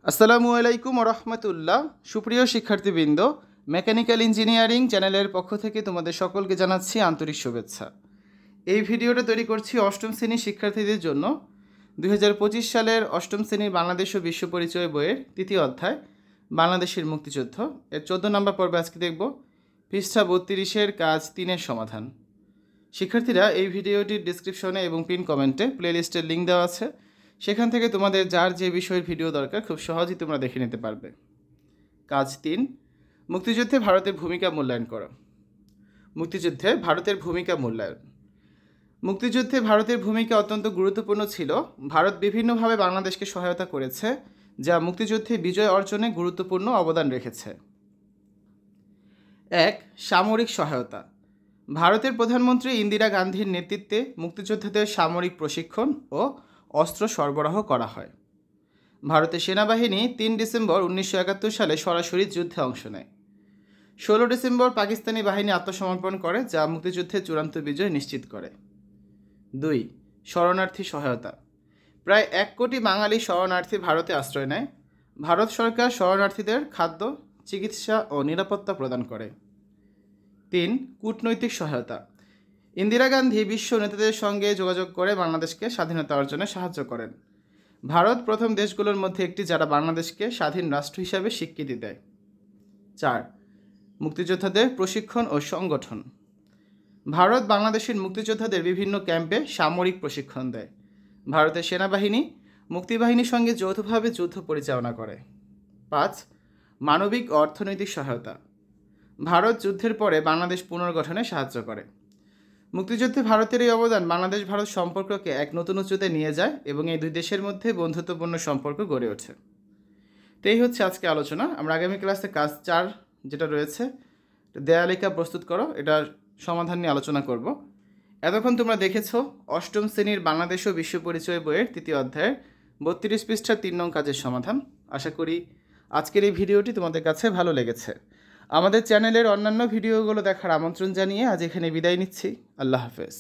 আসসালামু আলাইকুম রহমতুল্লাহ। সুপ্রিয় শিক্ষার্থীবৃন্দ, মেকানিক্যাল ইঞ্জিনিয়ারিং চ্যানেলের পক্ষ থেকে তোমাদের সকলকে জানাচ্ছি আন্তরিক শুভেচ্ছা। এই ভিডিওটা তৈরি করছি অষ্টম শ্রেণীর শিক্ষার্থীদের জন্য। 2025 সালের অষ্টম শ্রেণীর বাংলাদেশ ও বিশ্ব পরিচয় বইয়ের তৃতীয় অধ্যায় বাংলাদেশের মুক্তিযুদ্ধ এর 14 নম্বর পর্বে আজকে দেখব পৃষ্ঠা 32-এর কাজ 3-এর সমাধান। শিক্ষার্থীরা, এই ভিডিওটির ডিসক্রিপশনে এবং পিন কমেন্টে প্লেলিস্টের লিঙ্ক দেওয়া আছে, সেখান থেকে তোমাদের যার যে বিষয়ের ভিডিও দরকার খুব সহজেই তোমরা দেখে নিতে পারবে। কাজ 3, মুক্তিযুদ্ধে ভারতের ভূমিকা মূল্যায়ন করো। মুক্তিযুদ্ধে ভারতের ভূমিকা মূল্যায়ন। মুক্তিযুদ্ধে ভারতের ভূমিকা অত্যন্ত গুরুত্বপূর্ণ ছিল। ভারত বিভিন্নভাবে বাংলাদেশকে সহায়তা করেছে, যা মুক্তিযুদ্ধে বিজয় অর্জনে গুরুত্বপূর্ণ অবদান রেখেছে। 1. সামরিক সহায়তা। ভারতের প্রধানমন্ত্রী ইন্দিরা গান্ধীর নেতৃত্বে মুক্তিযোদ্ধাদের সামরিক প্রশিক্ষণ ও অস্ত্র সরবরাহ করা হয়। ভারতের সেনাবাহিনী 3 ডিসেম্বর 1971 সালে সরাসরি যুদ্ধে অংশ নেয়। 16 ডিসেম্বর পাকিস্তানি বাহিনী আত্মসমর্পণ করে, যা মুক্তিযুদ্ধের চূড়ান্ত বিজয় নিশ্চিত করে। 2. শরণার্থী সহায়তা। প্রায় 1 কোটি বাঙালি শরণার্থী ভারতে আশ্রয় নেয়। ভারত সরকার শরণার্থীদের খাদ্য, চিকিৎসা ও নিরাপত্তা প্রদান করে। 3. কূটনৈতিক সহায়তা। ইন্দিরা গান্ধী বিশ্ব নেতাদের সঙ্গে যোগাযোগ করে বাংলাদেশকে স্বাধীনতা অর্জনে সাহায্য করেন। ভারত প্রথম দেশগুলোর মধ্যে একটি যারা বাংলাদেশকে স্বাধীন রাষ্ট্র হিসাবে স্বীকৃতি দেয়। 4. মুক্তিযোদ্ধাদের প্রশিক্ষণ ও সংগঠন। ভারত বাংলাদেশের মুক্তিযোদ্ধাদের বিভিন্ন ক্যাম্পে সামরিক প্রশিক্ষণ দেয়। ভারতের সেনাবাহিনী মুক্তিবাহিনীর সঙ্গে যৌথভাবে যুদ্ধ পরিচালনা করে। 5. মানবিক ও অর্থনৈতিক সহায়তা। ভারত যুদ্ধের পরে বাংলাদেশ পুনর্গঠনে সাহায্য করে। মুক্তিযুদ্ধে ভারতের এই অবদান বাংলাদেশ ভারত সম্পর্ককে এক নতুন উচ্চতে নিয়ে যায় এবং এই দুই দেশের মধ্যে বন্ধুত্বপূর্ণ সম্পর্ক গড়ে ওঠে। তো এই হচ্ছে আজকে আলোচনা। আমরা আগামী ক্লাসে কাজ 4 যেটা রয়েছে, দেয়ালিকা প্রস্তুত করো, এটার সমাধান নিয়ে আলোচনা করব। এতক্ষণ তোমরা দেখেছো অষ্টম শ্রেণীর বাংলাদেশ ও বিশ্ব পরিচয় বইয়ের তৃতীয় অধ্যায়ের 32 পৃষ্ঠার 3 নং কাজের সমাধান। আশা করি আজকের এই ভিডিওটি তোমাদের কাছে ভালো লেগেছে। আমাদের চ্যানেলের অন্যান্য ভিডিওগুলো দেখার আমন্ত্রণ জানিয়ে আজ এখানে বিদায় নিচ্ছি। আল্লাহ হাফেজ।